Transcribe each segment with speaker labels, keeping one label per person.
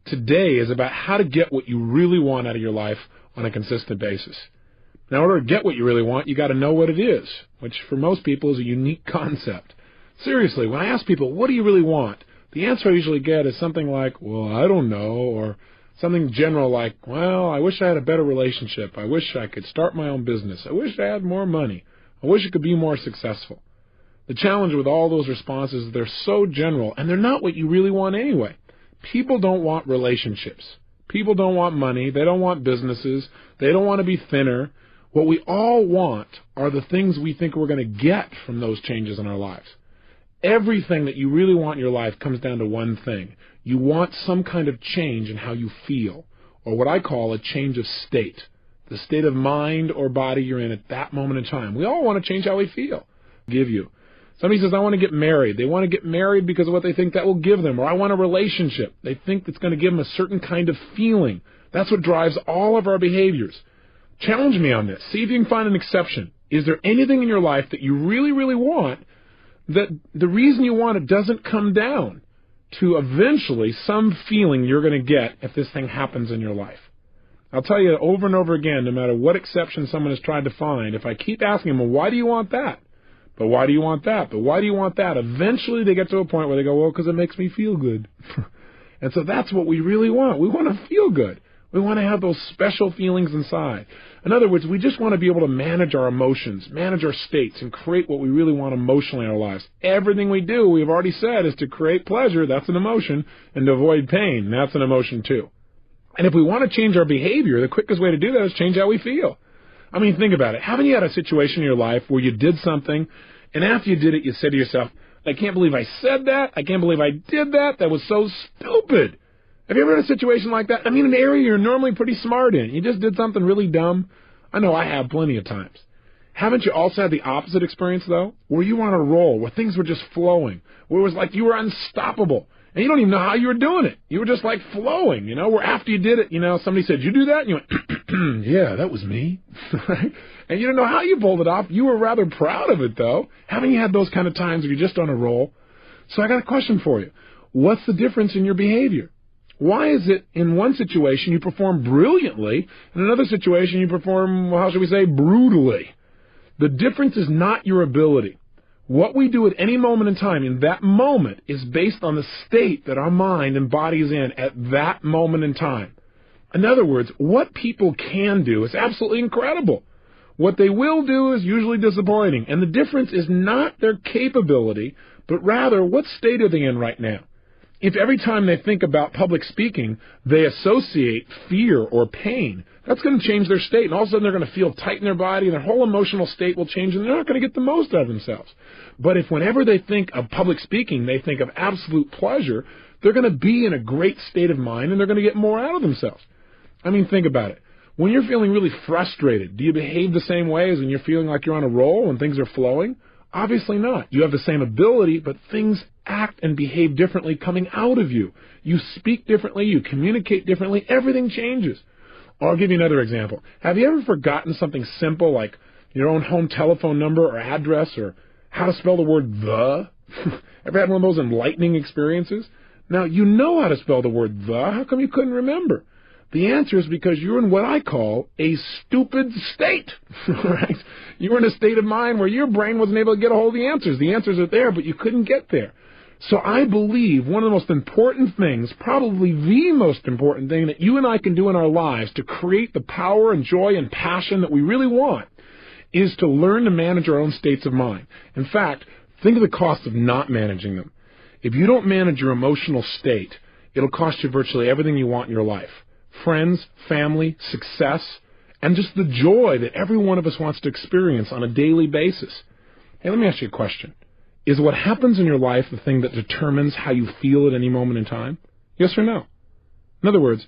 Speaker 1: today is about how to get what you really want out of your life on a consistent basis. Now, in order to get what you really want, you got to know what it is, which for most people is a unique concept. Seriously, when I ask people, what do you really want? The answer I usually get is something like, well, I don't know, or something general like, well, I wish I had a better relationship. I wish I could start my own business. I wish I had more money. I wish I could be more successful. The challenge with all those responses is they're so general, and they're not what you really want anyway. People don't want relationships. People don't want money. They don't want businesses. They don't want to be thinner. What we all want are the things we think we're going to get from those changes in our lives. Everything that you really want in your life comes down to one thing. You want some kind of change in how you feel, or what I call a change of state, the state of mind or body you're in at that moment in time. We all want to change how we feel. Somebody says, I want to get married. They want to get married because of what they think that will give them. Or I want a relationship. They think it's going to give them a certain kind of feeling. That's what drives all of our behaviors. Challenge me on this. See if you can find an exception. Is there anything in your life that you really, really want that the reason you want it doesn't come down to eventually some feeling you're going to get if this thing happens in your life? I'll tell you over and over again, no matter what exception someone has tried to find, if I keep asking them, well, why do you want that? But why do you want that? But why do you want that? Eventually they get to a point where they go, well, because it makes me feel good. And so that's what we really want. We want to feel good. We want to have those special feelings inside. In other words, we just want to be able to manage our emotions, manage our states, and create what we really want emotionally in our lives. Everything we do, we've already said, is to create pleasure. That's an emotion. And to avoid pain. That's an emotion too. And if we want to change our behavior, the quickest way to do that is change how we feel. I mean, think about it. Haven't you had a situation in your life where you did something, and after you did it, you said to yourself, I can't believe I said that. I can't believe I did that. That was so stupid. Have you ever had a situation like that? I mean, an area you're normally pretty smart in. You just did something really dumb. I know I have plenty of times. Haven't you also had the opposite experience, though, where you were on a roll, where things were just flowing, where it was like you were unstoppable, and you don't even know how you were doing it. You were just like flowing, where after you did it, somebody said, you do that? And you went, yeah, that was me. And you didn't know how you pulled it off. You were rather proud of it, though. Haven't you had those kind of times where you're just on a roll? So I got a question for you. What's the difference in your behavior? Why is it in one situation you perform brilliantly, in another situation you perform, how should we say, brutally? The difference is not your ability. What we do at any moment in time in that moment is based on the state that our mind and body is in at that moment in time. In other words, what people can do is absolutely incredible. What they will do is usually disappointing. And the difference is not their capability, but rather what state are they in right now. If every time they think about public speaking, they associate fear or pain, that's going to change their state. And all of a sudden they're going to feel tight in their body, and their whole emotional state will change, and they're not going to get the most out of themselves. But if whenever they think of public speaking, they think of absolute pleasure, they're going to be in a great state of mind, and they're going to get more out of themselves. I mean, think about it. When you're feeling really frustrated, do you behave the same way as when you're feeling like you're on a roll and things are flowing? Obviously not. You have the same ability, but things act and behave differently coming out of you. You speak differently. You communicate differently. Everything changes. Or I'll give you another example. Have you ever forgotten something simple like your own home telephone number or address or how to spell the word the? Ever had one of those enlightening experiences? Now, you know how to spell the word the. How come you couldn't remember? The answer is because you're in what I call a stupid state, right? You were in a state of mind where your brain wasn't able to get a hold of the answers. The answers are there, but you couldn't get there. So I believe one of the most important things, probably the most important thing that you and I can do in our lives to create the power and joy and passion that we really want is to learn to manage our own states of mind. In fact, think of the cost of not managing them. If you don't manage your emotional state, it'll cost you virtually everything you want in your life. Friends, family, success, and just the joy that every one of us wants to experience on a daily basis. Hey, let me ask you a question. Is what happens in your life the thing that determines how you feel at any moment in time? Yes or no? In other words,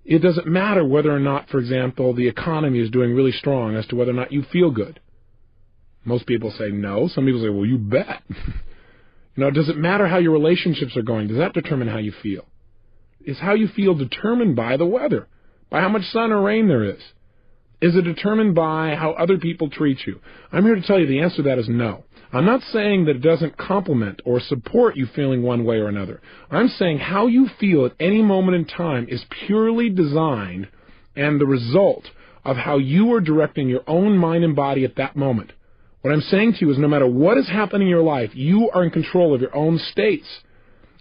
Speaker 1: it doesn't matter whether or not, for example, the economy is doing really strong as to whether or not you feel good. Most people say no. Some people say, well, you bet. Does it matter how your relationships are going? Does that determine how you feel? Is how you feel determined by the weather, by how much sun or rain there is? Is it determined by how other people treat you? I'm here to tell you the answer to that is no. I'm not saying that it doesn't complement or support you feeling one way or another. I'm saying how you feel at any moment in time is purely designed and the result of how you are directing your own mind and body at that moment. What I'm saying to you is no matter what is happening in your life, you are in control of your own states.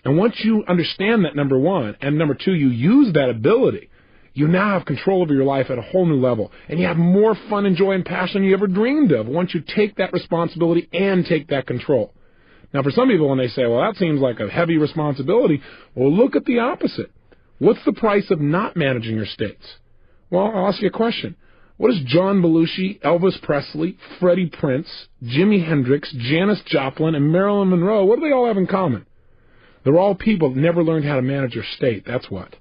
Speaker 1: And once you understand that, number one, and number two, you use that ability, you now have control over your life at a whole new level. And you have more fun and joy and passion than you ever dreamed of once you take that responsibility and take that control. Now, for some people, when they say, well, that seems like a heavy responsibility, well, look at the opposite. What's the price of not managing your states? Well, I'll ask you a question. What does John Belushi, Elvis Presley, Freddie Prinze, Jimi Hendrix, Janis Joplin, and Marilyn Monroe, what do they all have in common? They're all people that never learned how to manage their state, that's what.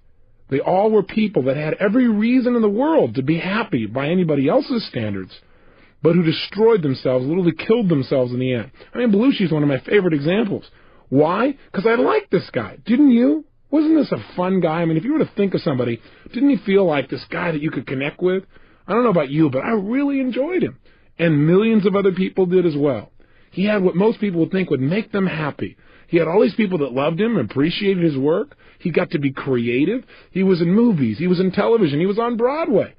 Speaker 1: They all were people that had every reason in the world to be happy by anybody else's standards, but who destroyed themselves, literally killed themselves in the end. I mean, Belushi's one of my favorite examples. Why? Because I like this guy. Didn't you? Wasn't this a fun guy? I mean, if you were to think of somebody, didn't he feel like this guy that you could connect with? I don't know about you, but I really enjoyed him. And millions of other people did as well. He had what most people would think would make them happy. He had all these people that loved him, appreciated his work. He got to be creative. He was in movies. He was in television. He was on Broadway.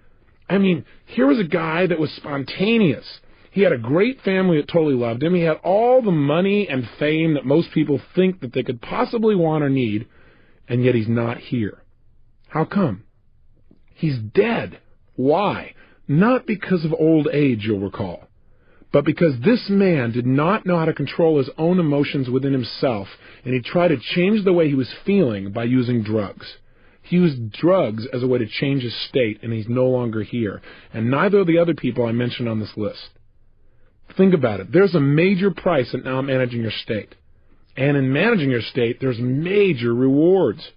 Speaker 1: I mean, here was a guy that was spontaneous. He had a great family that totally loved him. He had all the money and fame that most people think that they could possibly want or need, and yet he's not here. How come? He's dead. Why? Not because of old age, you'll recall, but because this man did not know how to control his own emotions within himself, and he tried to change the way he was feeling by using drugs. He used drugs as a way to change his state, and he's no longer here. And neither of the other people I mentioned on this list. Think about it. There's a major price in not managing your state. And in managing your state, there's major rewards.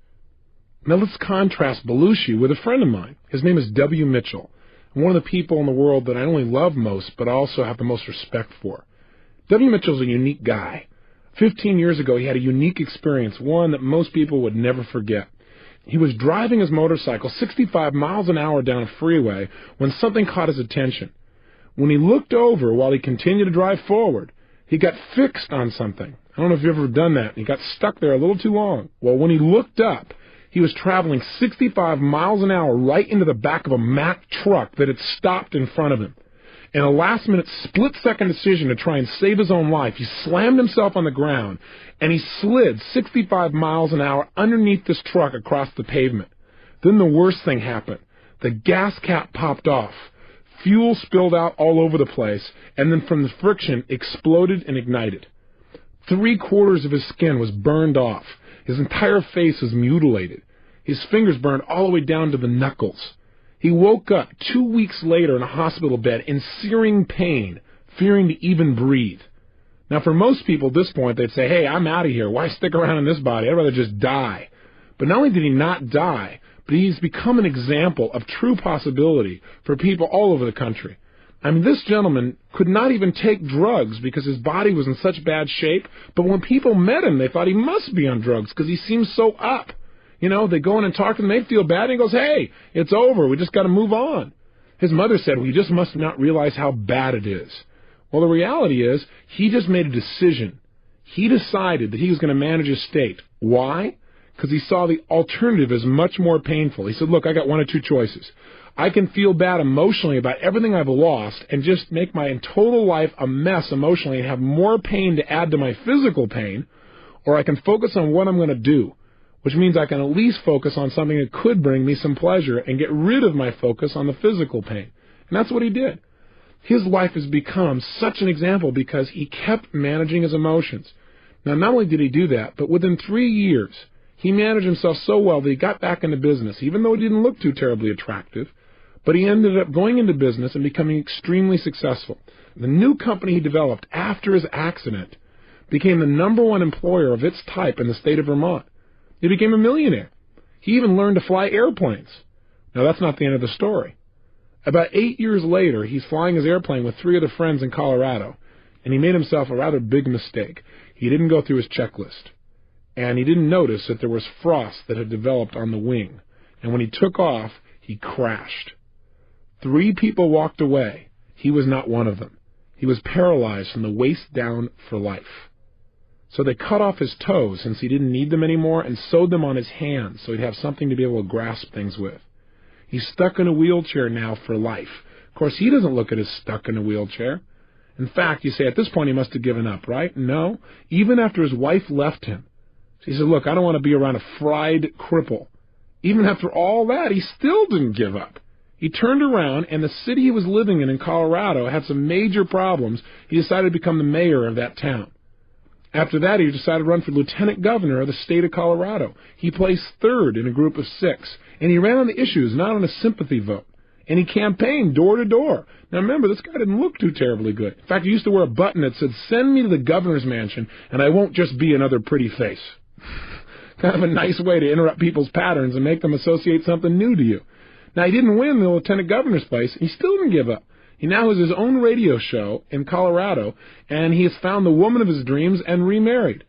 Speaker 1: Now let's contrast Belushi with a friend of mine. His name is W. Mitchell. One of the people in the world that I only love most, but I also have the most respect for. W. Mitchell's a unique guy. 15 years ago, he had a unique experience, one that most people would never forget. He was driving his motorcycle 65 miles an hour down a freeway when something caught his attention. When he looked over while he continued to drive forward, he got fixed on something. I don't know if you've ever done that. He got stuck there a little too long. Well, when he looked up, he was traveling 65 miles an hour right into the back of a Mack truck that had stopped in front of him. In a last-minute, split-second decision to try and save his own life, he slammed himself on the ground, and he slid 65 miles an hour underneath this truck across the pavement. Then the worst thing happened. The gas cap popped off. Fuel spilled out all over the place, and then from the friction, exploded and ignited. 3/4 of his skin was burned off. His entire face was mutilated. His fingers burned all the way down to the knuckles. He woke up 2 weeks later in a hospital bed in searing pain, fearing to even breathe. Now, for most people at this point, they'd say, hey, I'm out of here. Why stick around in this body? I'd rather just die. But not only did he not die, but he's become an example of true possibility for people all over the country. I mean, this gentleman could not even take drugs because his body was in such bad shape, but when people met him, they thought he must be on drugs because he seems so up. You know, they go in and talk to him, they feel bad, and he goes, hey, it's over, we just got to move on. His mother said, well, you just must not realize how bad it is. Well, the reality is, he just made a decision. He decided that he was going to manage his state. Why? Because he saw the alternative as much more painful. He said, look, I got one of two choices. I can feel bad emotionally about everything I've lost and just make my total life a mess emotionally and have more pain to add to my physical pain, or I can focus on what I'm going to do, which means I can at least focus on something that could bring me some pleasure and get rid of my focus on the physical pain. And that's what he did. His life has become such an example because he kept managing his emotions. Now, not only did he do that, but within 3 years, he managed himself so well that he got back into business, even though he didn't look too terribly attractive. But he ended up going into business and becoming extremely successful. The new company he developed after his accident became the #1 employer of its type in the state of Vermont. He became a millionaire. He even learned to fly airplanes. Now, that's not the end of the story. About 8 years later, he's flying his airplane with 3 other friends in Colorado, and he made himself a rather big mistake. He didn't go through his checklist, and he didn't notice that there was frost that had developed on the wing. And when he took off, he crashed. 3 people walked away. He was not one of them. He was paralyzed from the waist down for life. So they cut off his toes since he didn't need them anymore and sewed them on his hands so he'd have something to be able to grasp things with. He's stuck in a wheelchair now for life. Of course, he doesn't look at as stuck in a wheelchair. In fact, you say at this point he must have given up, right? No. Even after his wife left him. He said, look, I don't want to be around a fried cripple. Even after all that, he still didn't give up. He turned around, and the city he was living in Colorado had some major problems. He decided to become the mayor of that town. After that, he decided to run for lieutenant governor of the state of Colorado. He placed 3rd in a group of 6, and he ran on the issues, not on a sympathy vote. And he campaigned door to door. Now remember, this guy didn't look too terribly good. In fact, he used to wear a button that said, "Send me to the governor's mansion, and I won't just be another pretty face." Kind of a nice way to interrupt people's patterns and make them associate something new to you. Now, he didn't win the lieutenant governor's place, and he still didn't give up. He now has his own radio show in Colorado, and he has found the woman of his dreams and remarried.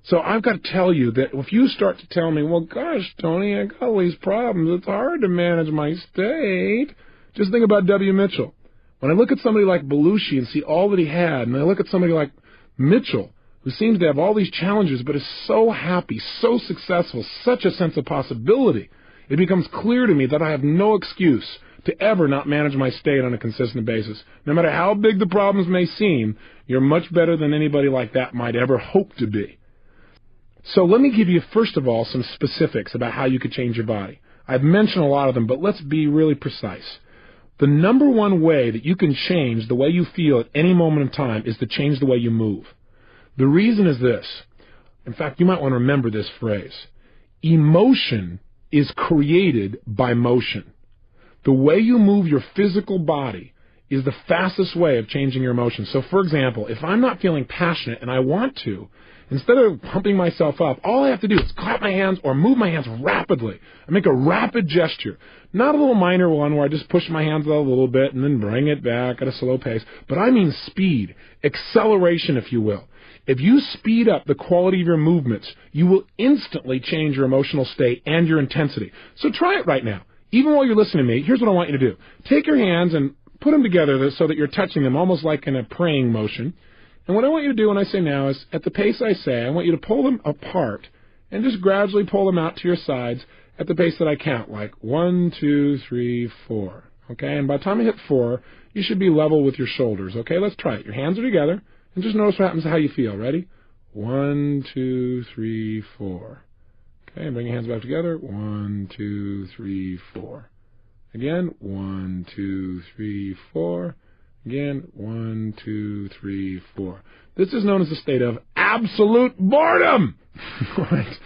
Speaker 1: So I've got to tell you that if you start to tell me, well, gosh, Tony, I got all these problems, it's hard to manage my state, just think about W. Mitchell. When I look at somebody like Belushi and see all that he had, and I look at somebody like Mitchell, who seems to have all these challenges but is so happy, so successful, such a sense of possibility, it becomes clear to me that I have no excuse to ever not manage my state on a consistent basis. No matter how big the problems may seem, you're much better than anybody like that might ever hope to be. So let me give you, first of all, some specifics about how you could change your body. I've mentioned a lot of them, but let's be really precise. The number one way that you can change the way you feel at any moment in time is to change the way you move. The reason is this. In fact, you might want to remember this phrase. Emotion is created by motion. The way you move your physical body is the fastest way of changing your emotions. So, for example, if I'm not feeling passionate and I want to, instead of pumping myself up, all I have to do is clap my hands or move my hands rapidly. I make a rapid gesture. Not a little minor one where I just push my hands out a little bit and then bring it back at a slow pace, but I mean speed, acceleration, if you will. If you speed up the quality of your movements, you will instantly change your emotional state and your intensity. So try it right now. Even while you're listening to me, here's what I want you to do. Take your hands and put them together so that you're touching them almost like in a praying motion. And what I want you to do when I say now is, at the pace I say, I want you to pull them apart and just gradually pull them out to your sides at the pace that I count, like 1, 2, 3, 4. Okay, and by the time I hit 4, you should be level with your shoulders. Okay, let's try it. Your hands are together, and just notice what happens to how you feel. Ready? 1, 2, 3, 4. Okay, bring your hands back together. 1, 2, 3, 4. Again, 1, 2, 3, 4. Again, 1, 2, 3, 4. This is known as a state of absolute boredom. Right.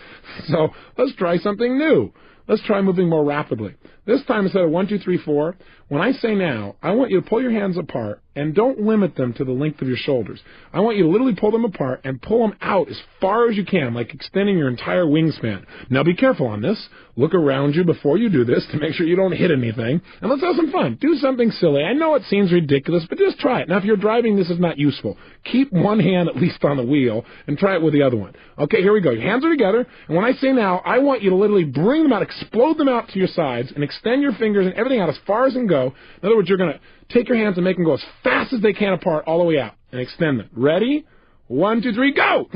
Speaker 1: So let's try something new. Let's try moving more rapidly. This time, instead of 1, 2, 3, 4, when I say now, I want you to pull your hands apart and don't limit them to the length of your shoulders. I want you to literally pull them apart and pull them out as far as you can, like extending your entire wingspan. Now be careful on this. Look around you before you do this to make sure you don't hit anything. And let's have some fun. Do something silly. I know it seems ridiculous, but just try it. Now if you're driving, this is not useful. Keep one hand at least on the wheel and try it with the other one. Okay, here we go. Your hands are together, and when I say now, I want you to literally bring them out, explode them out to your sides, and extend your fingers and everything out as far as they can go. In other words, you're going to take your hands and make them go as fast as they can apart all the way out and extend them. Ready? 1, 2, 3, go!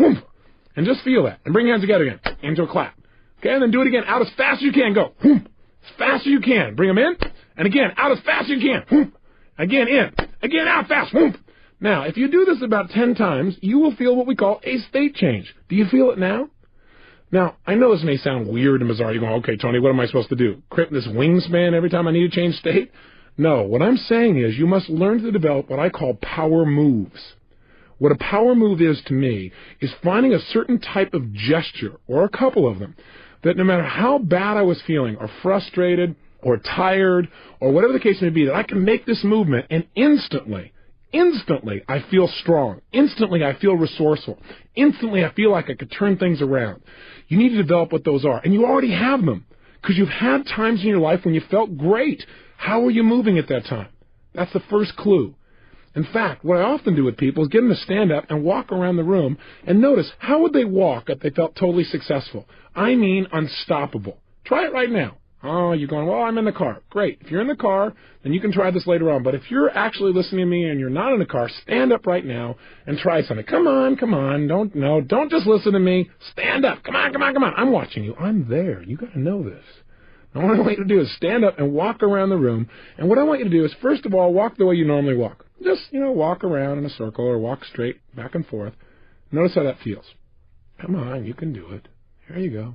Speaker 1: And just feel that. And bring your hands together again into a clap. Okay, and then do it again. Out as fast as you can. Go. As fast as you can. Bring them in. And again, out as fast as you can. Again, in. Again, out fast. Now, if you do this about 10 times, you will feel what we call a state change. Do you feel it now? Now, I know this may sound weird and bizarre. You're going, okay, Tony, what am I supposed to do? Crimp this wingspan every time I need to change state? No, what I'm saying is you must learn to develop what I call power moves. What a power move is to me is finding a certain type of gesture, or a couple of them, that no matter how bad I was feeling, or frustrated, or tired, or whatever the case may be, that I can make this movement and instantly I feel strong. Instantly I feel resourceful. Instantly I feel like I could turn things around. You need to develop what those are. And you already have them, because you've had times in your life when you felt great. How were you moving at that time? That's the first clue. In fact, what I often do with people is get them to stand up and walk around the room and notice how would they walk if they felt totally successful. I mean unstoppable. Try it right now. Oh, you're going, well, I'm in the car. Great. If you're in the car, then you can try this later on. But if you're actually listening to me and you're not in the car, stand up right now and try something. Come on. Don't just listen to me. Stand up. Come on. I'm watching you. I'm there. You got to know this. Now, what I want you to do is stand up and walk around the room. And what I want you to do is, first of all, walk the way you normally walk. Just, walk around in a circle or walk straight back and forth. Notice how that feels. Come on, you can do it. Here you go.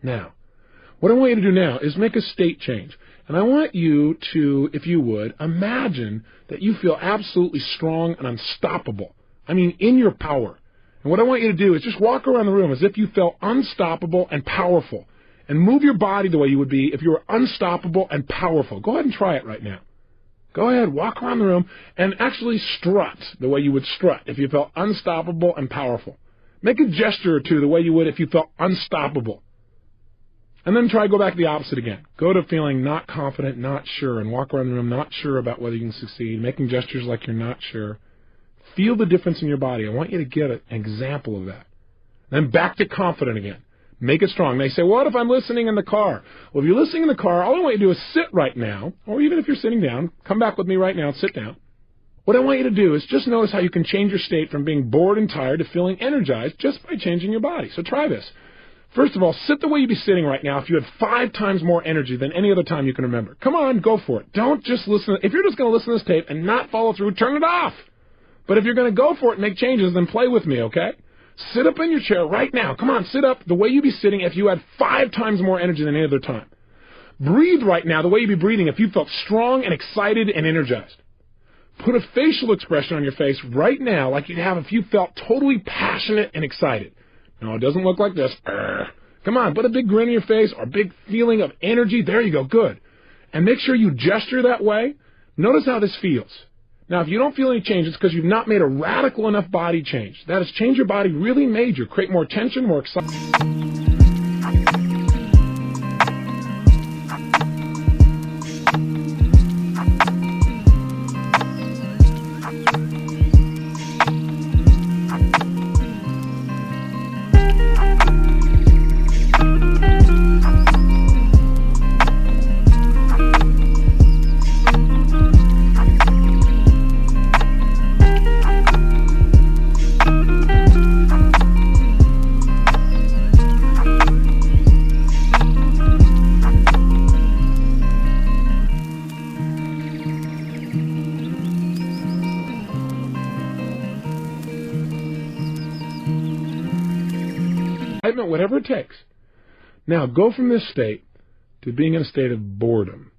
Speaker 1: Now, what I want you to do now is make a state change. And I want you to, if you would, imagine that you feel absolutely strong and unstoppable. I mean, in your power. And what I want you to do is just walk around the room as if you felt unstoppable and powerful. And move your body the way you would be if you were unstoppable and powerful. Go ahead and try it right now. Go ahead, walk around the room and actually strut the way you would strut if you felt unstoppable and powerful. Make a gesture or two the way you would if you felt unstoppable. And then try to go back to the opposite again. Go to feeling not confident, not sure, and walk around the room not sure about whether you can succeed, making gestures like you're not sure. Feel the difference in your body. I want you to get an example of that. Then back to confident again. Make it strong. They say, what if I'm listening in the car? Well, if you're listening in the car, all I want you to do is sit right now, or even if you're sitting down, come back with me right now and sit down. What I want you to do is just notice how you can change your state from being bored and tired to feeling energized just by changing your body. So try this. First of all, sit the way you'd be sitting right now if you had 5 times more energy than any other time you can remember. Come on, go for it. Don't just listen. If you're just going to listen to this tape and not follow through, turn it off. But if you're going to go for it and make changes, then play with me, okay? Sit up in your chair right now. Come on, sit up the way you'd be sitting if you had 5 times more energy than any other time. Breathe right now the way you'd be breathing if you felt strong and excited and energized. Put a facial expression on your face right now like you'd have if you felt totally passionate and excited. No, it doesn't look like this. Come on, put a big grin on your face or a big feeling of energy. There you go, good. And make sure you gesture that way. Notice how this feels. Now, if you don't feel any change, it's because you've not made a radical enough body change. That is, change your body really major. Create more tension, more excitement. Whatever it takes. Now, go from this state to being in a state of boredom.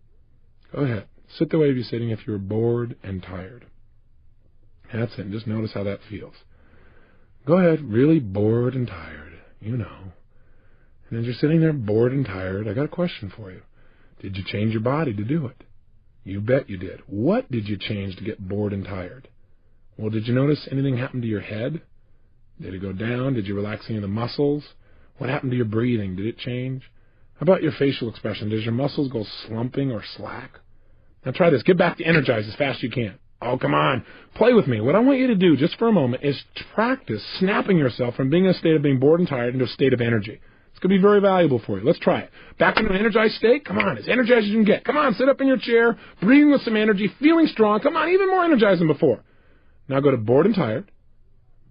Speaker 1: Go ahead. Sit the way you'd be sitting if you were bored and tired. That's it. Just notice how that feels. Go ahead. Really bored and tired. You know. And as you're sitting there bored and tired, I got a question for you. Did you change your body to do it? You bet you did. What did you change to get bored and tired? Well, did you notice anything happen to your head? Did it go down? Did you relax any of the muscles? What happened to your breathing? Did it change? How about your facial expression? Does your muscles go slumping or slack? Now try this. Get back to energized as fast as you can. Oh, come on. Play with me. What I want you to do just for a moment is practice snapping yourself from being in a state of being bored and tired into a state of energy. It's going to be very valuable for you. Let's try it. Back into an energized state. Come on. As energized as you can get. Come on. Sit up in your chair. Breathing with some energy. Feeling strong. Come on. Even more energized than before. Now go to bored and tired.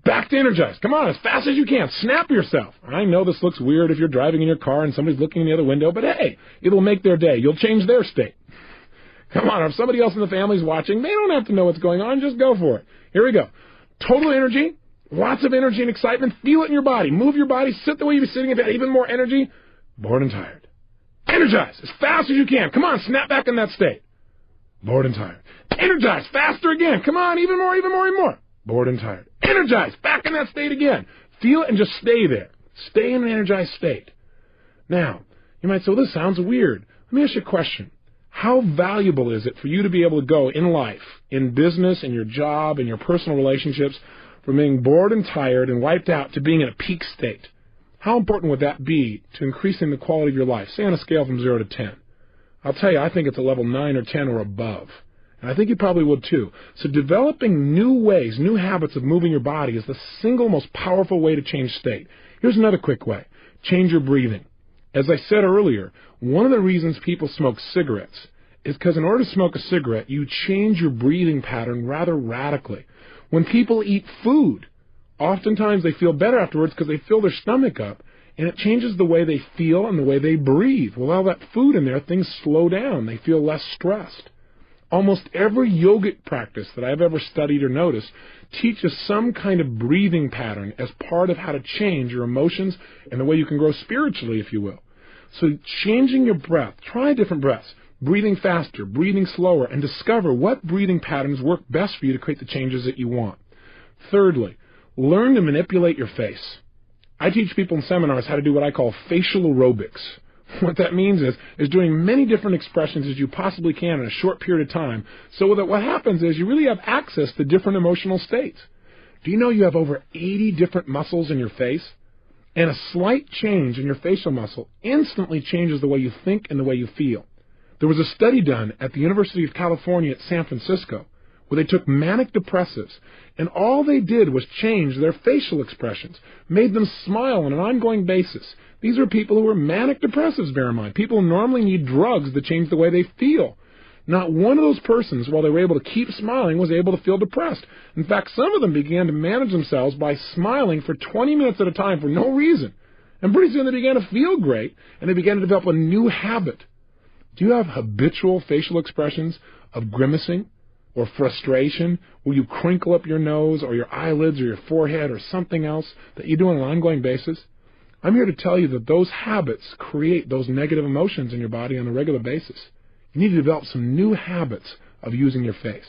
Speaker 1: Back to energized. Come on, as fast as you can. Snap yourself. I know this looks weird if you're driving in your car and somebody's looking in the other window, but hey, it'll make their day. You'll change their state. Come on, if somebody else in the family's watching, they don't have to know what's going on. Just go for it. Here we go. Total energy, lots of energy and excitement. Feel it in your body. Move your body. Sit the way you'd be sitting if you had even more energy. Bored and tired. Energized as fast as you can. Come on, snap back in that state. Bored and tired. Energized, faster again. Come on, even more, even more, even more. Bored and tired. Energized, back in that state again. Feel it and just stay there. Stay in an energized state. Now, you might say, well, this sounds weird. Let me ask you a question. How valuable is it for you to be able to go in life, in business, in your job, in your personal relationships, from being bored and tired and wiped out to being in a peak state? How important would that be to increasing the quality of your life, say on a scale from 0 to 10? I'll tell you, I think it's a level 9 or 10 or above. And I think you probably would too. So developing new ways, new habits of moving your body is the single most powerful way to change state. Here's another quick way. Change your breathing. As I said earlier, one of the reasons people smoke cigarettes is because in order to smoke a cigarette, you change your breathing pattern rather radically. When people eat food, oftentimes they feel better afterwards because they fill their stomach up, and it changes the way they feel and the way they breathe. With all that food in there, things slow down. They feel less stressed. Almost every yogic practice that I've ever studied or noticed teaches some kind of breathing pattern as part of how to change your emotions and the way you can grow spiritually, if you will. So changing your breath, try different breaths, breathing faster, breathing slower, and discover what breathing patterns work best for you to create the changes that you want. Thirdly, learn to manipulate your face. I teach people in seminars how to do what I call facial aerobics. What that means is doing many different expressions as you possibly can in a short period of time, so that what happens is you really have access to different emotional states. Do you know you have over 80 different muscles in your face? And a slight change in your facial muscle instantly changes the way you think and the way you feel. There was a study done at the University of California at San Francisco where they took manic depressives, and all they did was change their facial expressions, made them smile on an ongoing basis. These are people who are manic depressives, bear in mind. People who normally need drugs to change the way they feel. Not one of those persons, while they were able to keep smiling, was able to feel depressed. In fact, some of them began to manage themselves by smiling for 20 minutes at a time for no reason. And pretty soon they began to feel great, and they began to develop a new habit. Do you have habitual facial expressions of grimacing or frustration, where you crinkle up your nose or your eyelids or your forehead or something else that you do on an ongoing basis? I'm here to tell you that those habits create those negative emotions in your body on a regular basis. You need to develop some new habits of using your face.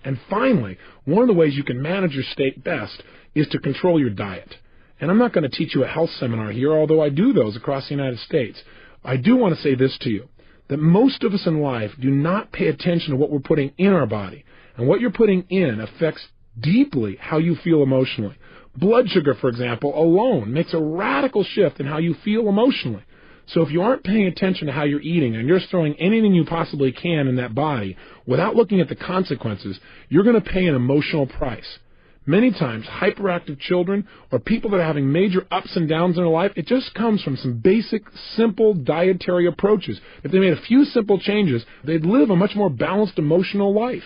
Speaker 1: And finally, one of the ways you can manage your state best is to control your diet. And I'm not going to teach you a health seminar here, although I do those across the United States. I do want to say this to you, that most of us in life do not pay attention to what we're putting in our body. And what you're putting in affects deeply how you feel emotionally. Blood sugar, for example, alone makes a radical shift in how you feel emotionally. So if you aren't paying attention to how you're eating and you're throwing anything you possibly can in that body without looking at the consequences, you're going to pay an emotional price. Many times, hyperactive children or people that are having major ups and downs in their life, it just comes from some basic, simple dietary approaches. If they made a few simple changes, they'd live a much more balanced emotional life.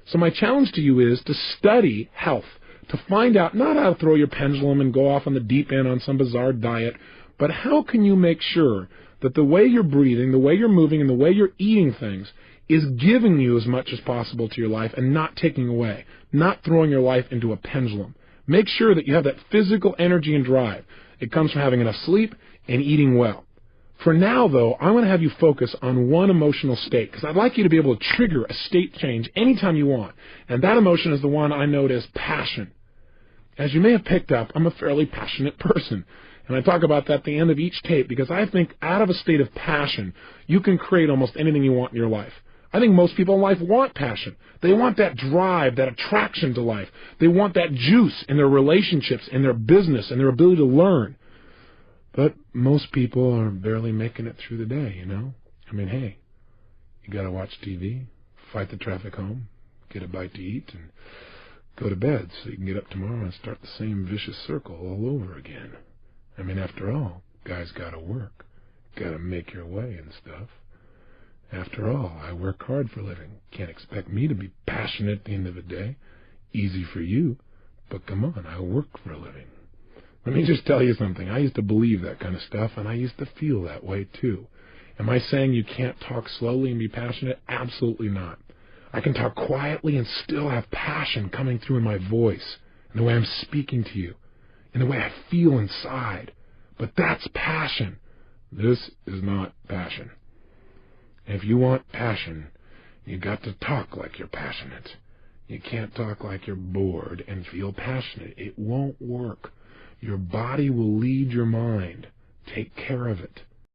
Speaker 1: So my challenge to you is to study health, to find out not how to throw your pendulum and go off on the deep end on some bizarre diet, but how can you make sure that the way you're breathing, the way you're moving, and the way you're eating things is giving you as much as possible to your life and not taking away, not throwing your life into a pendulum. Make sure that you have that physical energy and drive. It comes from having enough sleep and eating well. For now, though, I want to have you focus on one emotional state, because I'd like you to be able to trigger a state change anytime you want. And that emotion is the one I note as passion. As you may have picked up, I'm a fairly passionate person. And I talk about that at the end of each tape, because I think out of a state of passion, you can create almost anything you want in your life. I think most people in life want passion. They want that drive, that attraction to life. They want that juice in their relationships, in their business, and their ability to learn. But most people are barely making it through the day, you know? I mean, hey, you got to watch TV, fight the traffic home, get a bite to eat, and go to bed so you can get up tomorrow and start the same vicious circle all over again. I mean, after all, guys got to work, got to make your way and stuff. After all, I work hard for a living. Can't expect me to be passionate at the end of the day. Easy for you, but come on, I work for a living. Let me just tell you something. I used to believe that kind of stuff, and I used to feel that way too. Am I saying you can't talk slowly and be passionate? Absolutely not. I can talk quietly and still have passion coming through in my voice, in the way I'm speaking to you, in the way I feel inside. But that's passion. This is not passion. If you want passion, you got to talk like you're passionate. You can't talk like you're bored and feel passionate. It won't work. Your body will lead your mind. Take care of it.